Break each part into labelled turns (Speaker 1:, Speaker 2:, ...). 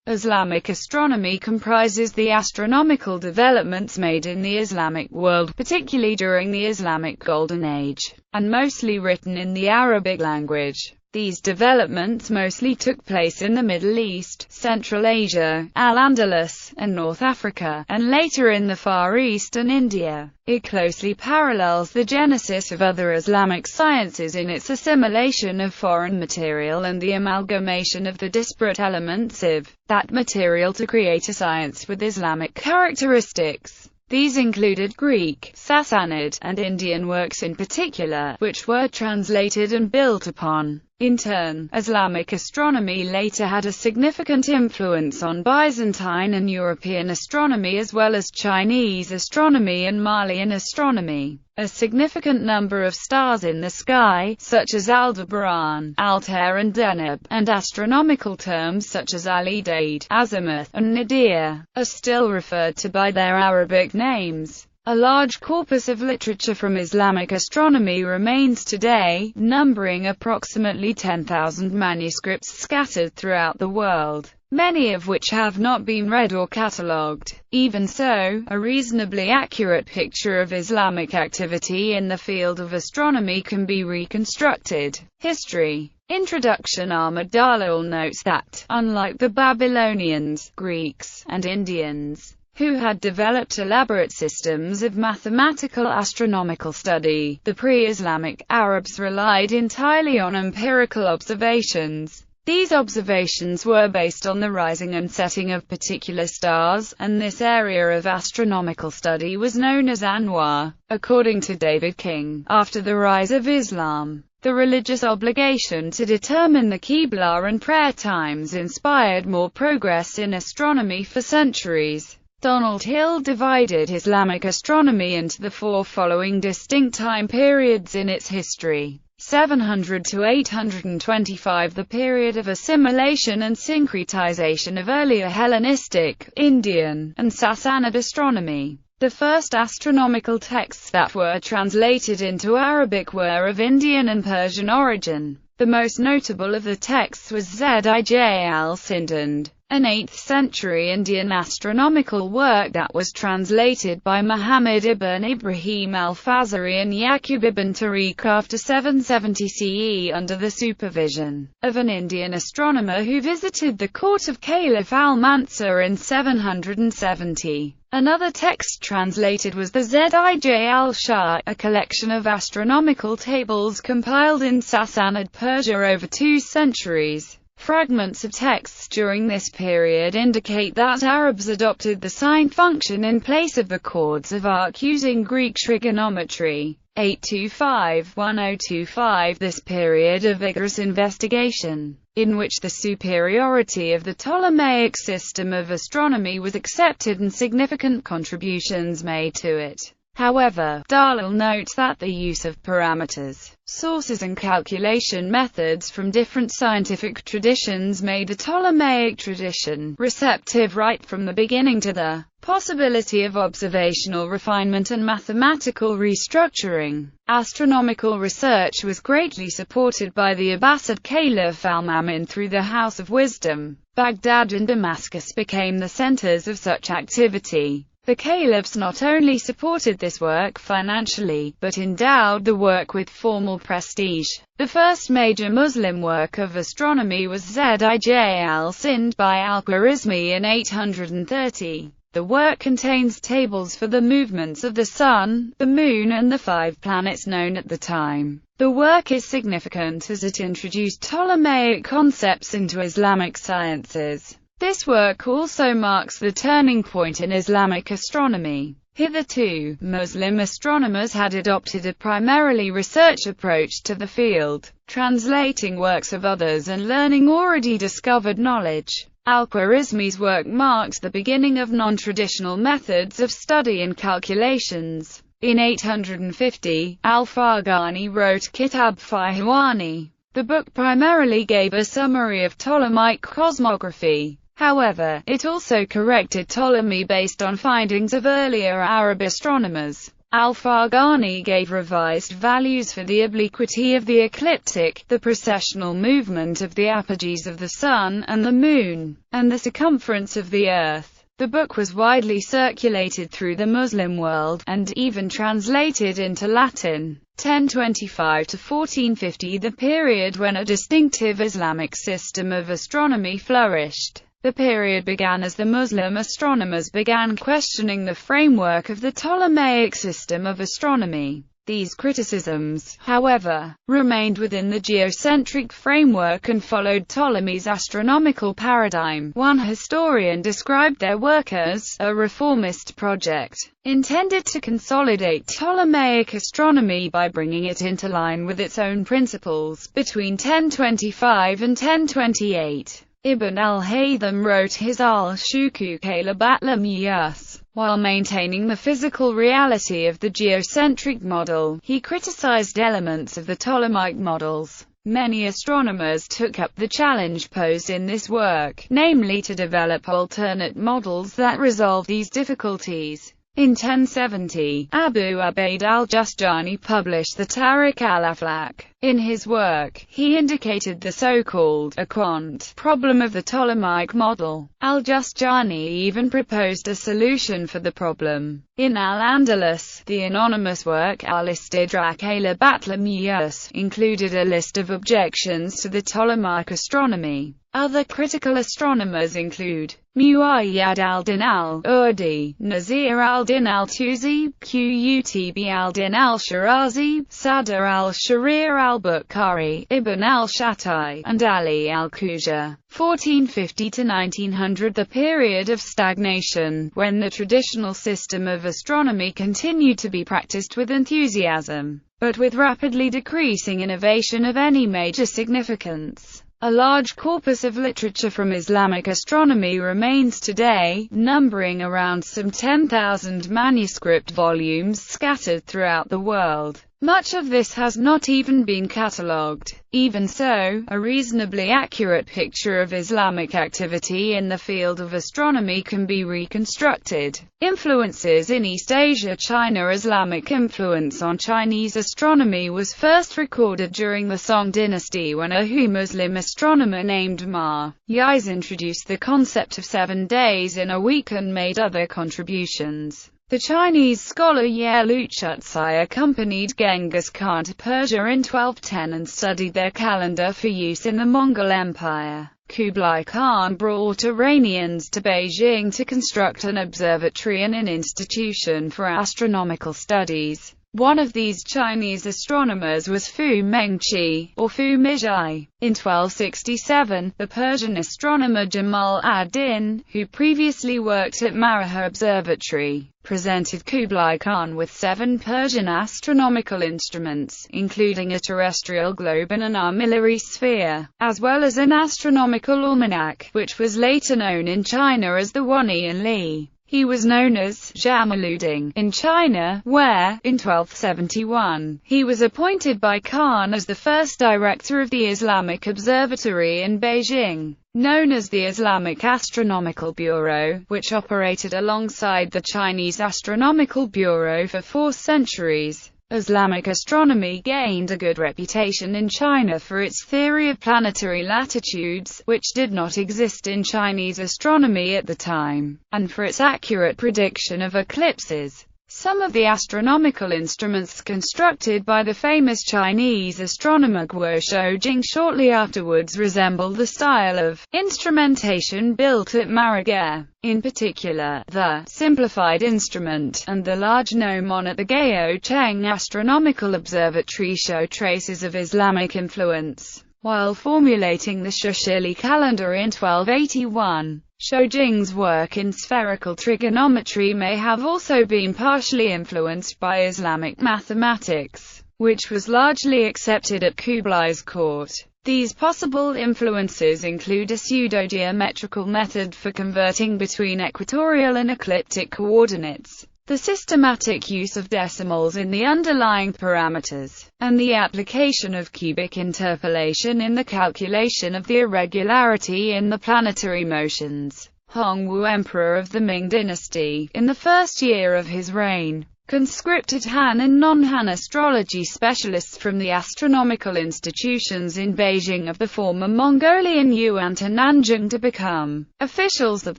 Speaker 1: Islamic astronomy comprises the astronomical developments made in the Islamic world, particularly during the Islamic Golden Age, and mostly written in the Arabic language. These developments mostly took place in the Middle East, Central Asia, Al-Andalus, and North Africa, and later in the Far East and India. It closely parallels the genesis of other Islamic sciences in its assimilation of foreign material and the amalgamation of the disparate elements of that material to create a science with Islamic characteristics. These included Greek, Sassanid, and Indian works in particular, which were translated and built upon. In turn, Islamic astronomy later had a significant influence on Byzantine and European astronomy as well as Chinese astronomy and Malian astronomy. A significant number of stars in the sky, such as Aldebaran, Altair and Deneb, and astronomical terms such as Al-Idade, Azimuth, and Nadir, are still referred to by their Arabic names. A large corpus of literature from Islamic astronomy remains today, numbering approximately 10,000 manuscripts scattered throughout the world, many of which have not been read or catalogued. Even so, a reasonably accurate picture of Islamic activity in the field of astronomy can be reconstructed. History. Introduction. Ahmad Dalal notes that, unlike the Babylonians, Greeks, and Indians, who had developed elaborate systems of mathematical astronomical study, the pre-Islamic Arabs relied entirely on empirical observations. These observations were based on the rising and setting of particular stars, and this area of astronomical study was known as Anwar. According to David King, after the rise of Islam, the religious obligation to determine the Qibla and prayer times inspired more progress in astronomy for centuries. Donald Hill divided Islamic astronomy into the four following distinct time periods in its history. 700 to 825, the period of assimilation and syncretization of earlier Hellenistic, Indian, and Sassanid astronomy. The first astronomical texts that were translated into Arabic were of Indian and Persian origin. The most notable of the texts was Zij al-Sindand, an 8th-century Indian astronomical work that was translated by Muhammad ibn Ibrahim al-Fazari and Yaqub ibn Tariq after 770 CE under the supervision of an Indian astronomer who visited the court of Caliph al-Mansur in 770. Another text translated was the Zij al-Shah, a collection of astronomical tables compiled in Sassanid Persia over 2 centuries. Fragments of texts during this period indicate that Arabs adopted the sine function in place of the chords of arc using Greek trigonometry. 825-1025. This period of vigorous investigation, in which the superiority of the Ptolemaic system of astronomy was accepted and significant contributions made to it. However, Dalal notes that the use of parameters, sources and calculation methods from different scientific traditions made the Ptolemaic tradition receptive right from the beginning to the possibility of observational refinement and mathematical restructuring. Astronomical research was greatly supported by the Abbasid Caliph al-Ma'mun through the House of Wisdom. Baghdad and Damascus became the centers of such activity. The caliphs not only supported this work financially, but endowed the work with formal prestige. The first major Muslim work of astronomy was Zij al-Sind by al-Khwarizmi in 830. The work contains tables for the movements of the Sun, the Moon and the 5 planets known at the time. The work is significant as it introduced Ptolemaic concepts into Islamic sciences. This work also marks the turning point in Islamic astronomy. Hitherto, Muslim astronomers had adopted a primarily research approach to the field, translating works of others and learning already discovered knowledge. Al-Khwarizmi's work marks the beginning of non-traditional methods of study and calculations. In 850, Al-Farghani wrote Kitab Fihwani. The book primarily gave a summary of Ptolemaic cosmography. However, it also corrected Ptolemy based on findings of earlier Arab astronomers. Al-Farghani gave revised values for the obliquity of the ecliptic, the precessional movement of the apogees of the Sun and the Moon, and the circumference of the Earth. The book was widely circulated through the Muslim world, and even translated into Latin. 1025 to 1450, the period when a distinctive Islamic system of astronomy flourished. The period began as the Muslim astronomers began questioning the framework of the Ptolemaic system of astronomy. These criticisms, however, remained within the geocentric framework and followed Ptolemy's astronomical paradigm. One historian described their work as a reformist project, intended to consolidate Ptolemaic astronomy by bringing it into line with its own principles. Between 1025 and 1028, Ibn al-Haytham wrote his al-Shukuk al-Batlamiyas. While maintaining the physical reality of the geocentric model, he criticized elements of the Ptolemaic models. Many astronomers took up the challenge posed in this work, namely to develop alternate models that resolve these difficulties. In 1070, Abu Ubaid al-Jusjani published the Tariq al-Aflaq. In his work, he indicated the so-called Aquant problem of the Ptolemaic model. Al-Jusjani even proposed a solution for the problem. In Al-Andalus, the anonymous work Al-Istidrak al-Batlamiyas included a list of objections to the Ptolemaic astronomy. Other critical astronomers include Muayyad al-Din al-Urdi, Nazir al-Din al-Tusi, Qutb al-Din al-Shirazi, Sadr al-Sharir al-Bukhari, Ibn al-Shatai, and Ali al-Quja. 1450 to 1900, the period of stagnation, when the traditional system of astronomy continued to be practiced with enthusiasm, but with rapidly decreasing innovation of any major significance. A large corpus of literature from Islamic astronomy remains today, numbering around some 10,000 manuscript volumes scattered throughout the world. Much of this has not even been catalogued. Even so, a reasonably accurate picture of Islamic activity in the field of astronomy can be reconstructed. Influences in East Asia. China. Islamic influence on Chinese astronomy was first recorded during the Song dynasty, when a Hu Muslim astronomer named Ma Yi's introduced the concept of 7 days in a week and made other contributions. The Chinese scholar Ye Luchutsai accompanied Genghis Khan to Persia in 1210 and studied their calendar for use in the Mongol Empire. Kublai Khan brought Iranians to Beijing to construct an observatory and an institution for astronomical studies. One of these Chinese astronomers was Fu Mengqi, or Fu Mizhai. In 1267, the Persian astronomer Jamal ad-Din, who previously worked at Maraha Observatory, presented Kublai Khan with 7 Persian astronomical instruments, including a terrestrial globe and an armillary sphere, as well as an astronomical almanac, which was later known in China as the Wani Li. He was known as Jamaluddin in China, where, in 1271, he was appointed by Khan as the first director of the Islamic Observatory in Beijing, known as the Islamic Astronomical Bureau, which operated alongside the Chinese Astronomical Bureau for 4 centuries. Islamic astronomy gained a good reputation in China for its theory of planetary latitudes, which did not exist in Chinese astronomy at the time, and for its accurate prediction of eclipses. Some of the astronomical instruments constructed by the famous Chinese astronomer Guo Shoujing shortly afterwards resemble the style of instrumentation built at Marigheh. In particular, the simplified instrument and the large gnomon at the Gao Cheng Astronomical Observatory show traces of Islamic influence. While formulating the Shushili calendar in 1281, Shoujing's work in spherical trigonometry may have also been partially influenced by Islamic mathematics, which was largely accepted at Kublai's court. These possible influences include a pseudo-geometrical method for converting between equatorial and ecliptic coordinates, the systematic use of decimals in the underlying parameters, and the application of cubic interpolation in the calculation of the irregularity in the planetary motions. Hongwu, emperor of the Ming dynasty, in the first year of his reign, conscripted Han and non-Han astrology specialists from the astronomical institutions in Beijing of the former Mongolian Yuan to Nanjing to become officials of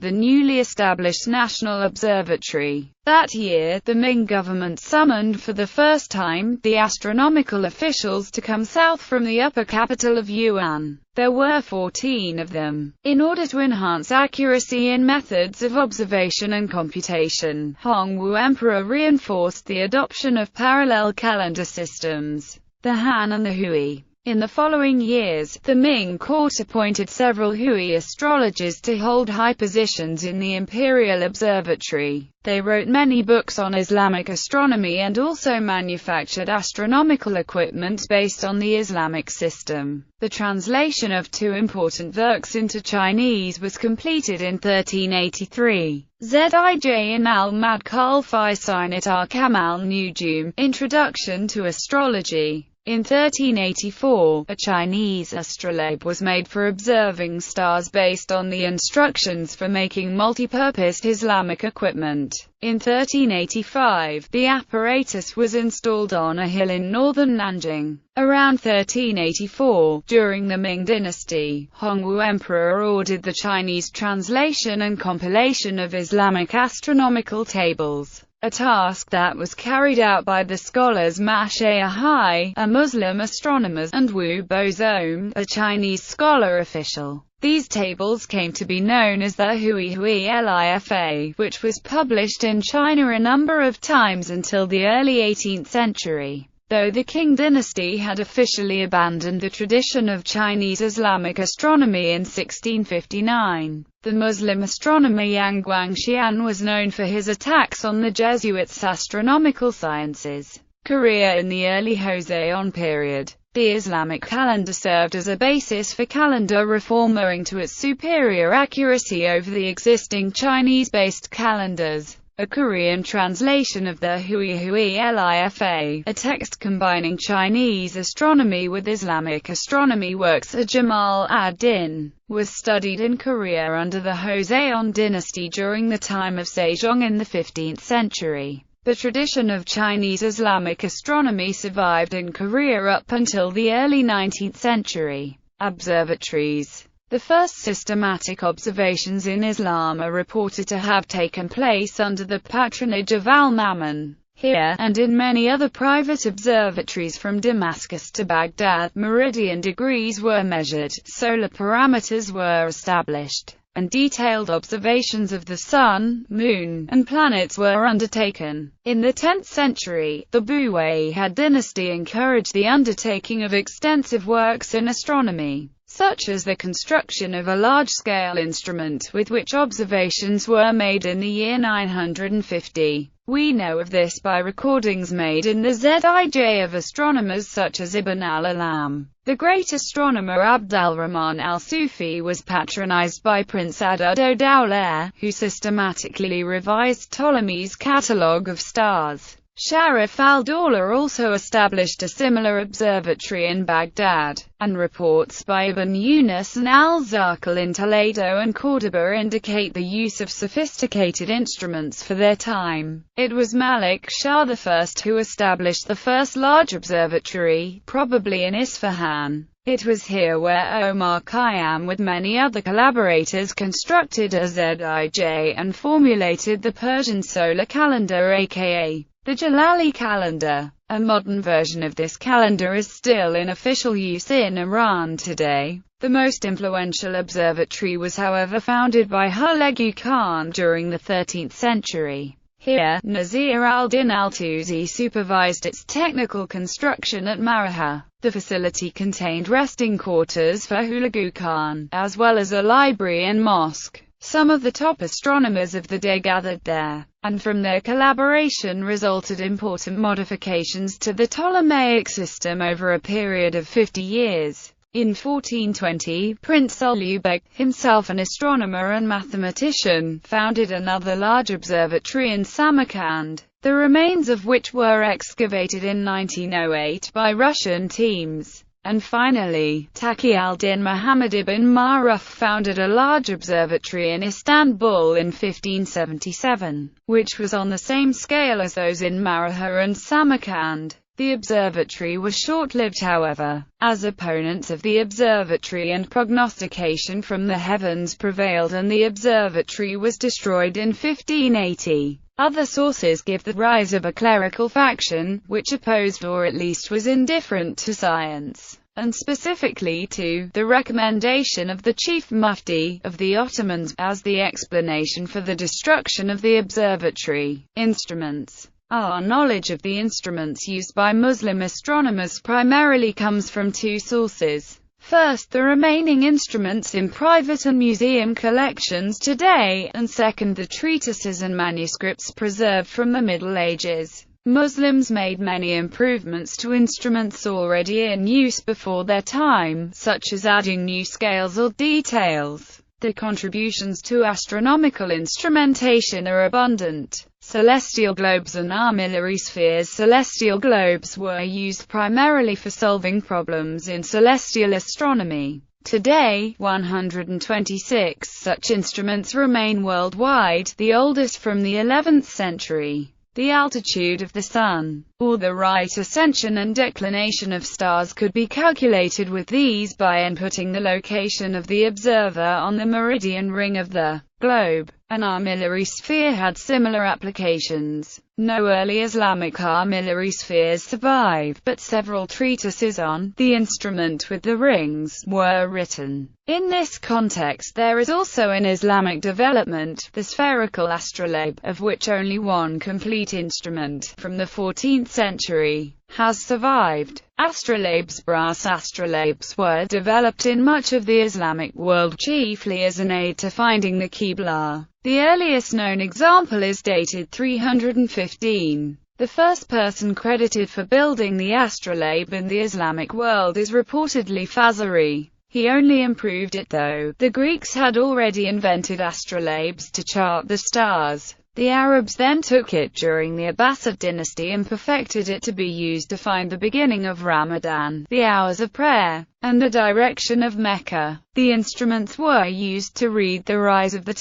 Speaker 1: the newly established National Observatory. That year, the Ming government summoned for the first time the astronomical officials to come south from the upper capital of Yuan. There were 14 of them. In order to enhance accuracy in methods of observation and computation, Hongwu Emperor reinforced the adoption of parallel calendar systems, the Han and the Hui. In the following years, the Ming court appointed several Hui astrologers to hold high positions in the imperial observatory. They wrote many books on Islamic astronomy and also manufactured astronomical equipment based on the Islamic system. The translation of two important works into Chinese was completed in 1383. Zij in al-Madkhal fi Sinat ar-Kamal Nujum, Introduction to Astrology. In 1384, a Chinese astrolabe was made for observing stars based on the instructions for making multi-purpose Islamic equipment. In 1385, the apparatus was installed on a hill in northern Nanjing. Around 1384, during the Ming Dynasty, Hongwu Emperor ordered the Chinese translation and compilation of Islamic astronomical tables, a task that was carried out by the scholars Ma Xiaohai, a Muslim astronomer, and Wu Bozong, a Chinese scholar official. These tables came to be known as the Hui Lifa, which was published in China a number of times until the early 18th century. Though the Qing dynasty had officially abandoned the tradition of Chinese Islamic astronomy in 1659, the Muslim astronomer Yang Guangxian was known for his attacks on the Jesuits' astronomical sciences. Korea in the early Joseon period. The Islamic calendar served as a basis for calendar reform owing to its superior accuracy over the existing Chinese-based calendars. A Korean translation of the Hui Lifa, a text combining Chinese astronomy with Islamic astronomy works Jamal ad-Din, was studied in Korea under the Joseon dynasty during the time of Sejong in the 15th century. The tradition of Chinese Islamic astronomy survived in Korea up until the early 19th century. Observatories. The first systematic observations in Islam are reported to have taken place under the patronage of Al-Mamun. Here, and in many other private observatories from Damascus to Baghdad, meridian degrees were measured, solar parameters were established, and detailed observations of the sun, moon, and planets were undertaken. In the 10th century, the Buwayhid dynasty encouraged the undertaking of extensive works in astronomy, such as the construction of a large-scale instrument with which observations were made in the year 950. We know of this by recordings made in the Zij of astronomers such as Ibn al-Alam. The great astronomer Abd al-Rahman al-Sufi was patronized by Prince Ad-ud-Dowlah, who systematically revised Ptolemy's catalogue of stars. Sharif al-Dawla also established a similar observatory in Baghdad, and reports by Ibn Yunus and al-Zarqal in Toledo and Córdoba indicate the use of sophisticated instruments for their time. It was Malik Shah I who established the first large observatory, probably in Isfahan. It was here where Omar Khayyam with many other collaborators constructed a Zij and formulated the Persian solar calendar aka the Jalali calendar. A modern version of this calendar is still in official use in Iran today. The most influential observatory was however founded by Hulagu Khan during the 13th century. Here, Nasir al-Din al-Tusi supervised its technical construction at Maraha. The facility contained resting quarters for Hulagu Khan, as well as a library and mosque. Some of the top astronomers of the day gathered there, and from their collaboration resulted important modifications to the Ptolemaic system over a period of 50 years. In 1420, Prince Ulugh, himself an astronomer and mathematician, founded another large observatory in Samarkand, the remains of which were excavated in 1908 by Russian teams. And finally, Taqi al-Din Muhammad ibn Maruf founded a large observatory in Istanbul in 1577, which was on the same scale as those in Maraha and Samarkand. The observatory was short-lived, however, as opponents of the observatory and prognostication from the heavens prevailed, and the observatory was destroyed in 1580. Other sources give the rise of a clerical faction, which opposed or at least was indifferent to science, and specifically to the recommendation of the chief mufti of the Ottomans, as the explanation for the destruction of the observatory. Instruments. Our knowledge of the instruments used by Muslim astronomers primarily comes from two sources. First, the remaining instruments in private and museum collections today, and second, the treatises and manuscripts preserved from the Middle Ages. Muslims made many improvements to instruments already in use before their time, such as adding new scales or details. The contributions to astronomical instrumentation are abundant. Celestial globes and armillary spheres. Celestial globes were used primarily for solving problems in celestial astronomy. Today, 126 such instruments remain worldwide, the oldest from the 11th century. The altitude of the Sun, or the right ascension and declination of stars, could be calculated with these by inputting the location of the observer on the meridian ring of the globe. An armillary sphere had similar applications. No early Islamic armillary spheres survive, but several treatises on the instrument with the rings were written. In this context, there is also an Islamic development, the spherical astrolabe, of which only one complete instrument, from the 14th century, has survived. Astrolabes. Brass astrolabes were developed in much of the Islamic world chiefly as an aid to finding the Qibla. The earliest known example is dated 315. The first person credited for building the astrolabe in the Islamic world is reportedly Fazari. He only improved it, though the Greeks had already invented astrolabes to chart the stars. The Arabs then took it during the Abbasid dynasty and perfected it to be used to find the beginning of Ramadan, the hours of prayer, and the direction of Mecca. The instruments were used to read the rise of the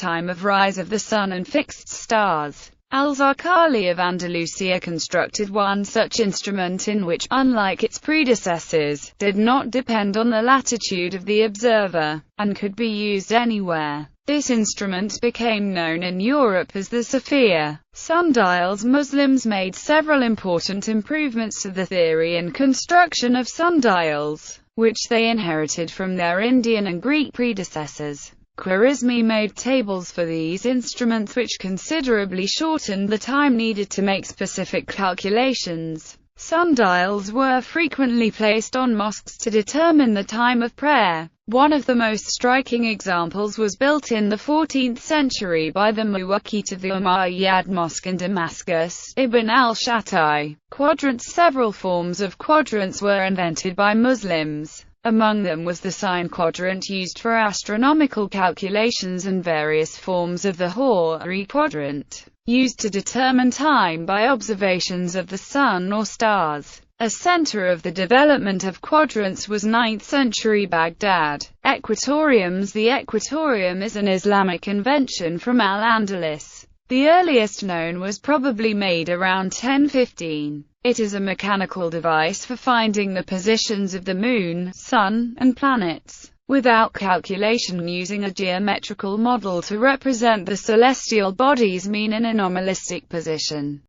Speaker 1: sun and fixed stars. Al-Zarqali of Andalusia constructed one such instrument in which, unlike its predecessors, did not depend on the latitude of the observer, and could be used anywhere. This instrument became known in Europe as the Sophia. Sundials. Muslims made several important improvements to the theory and construction of sundials, which they inherited from their Indian and Greek predecessors. Khwarizmi made tables for these instruments which considerably shortened the time needed to make specific calculations. Sundials were frequently placed on mosques to determine the time of prayer. One of the most striking examples was built in the 14th century by the Muwaqit of the Umayyad Mosque in Damascus, Ibn al-Shatai. Quadrants. Several forms of quadrants were invented by Muslims. Among them was the sign quadrant used for astronomical calculations, and various forms of the Hori quadrant, used to determine time by observations of the sun or stars. A center of the development of quadrants was 9th century Baghdad. Equatoriums. The equatorium is an Islamic invention from Al-Andalus. The earliest known was probably made around 1015. It is a mechanical device for finding the positions of the moon, sun, and planets, without calculation, using a geometrical model to represent the celestial bodies' mean and anomalistic position.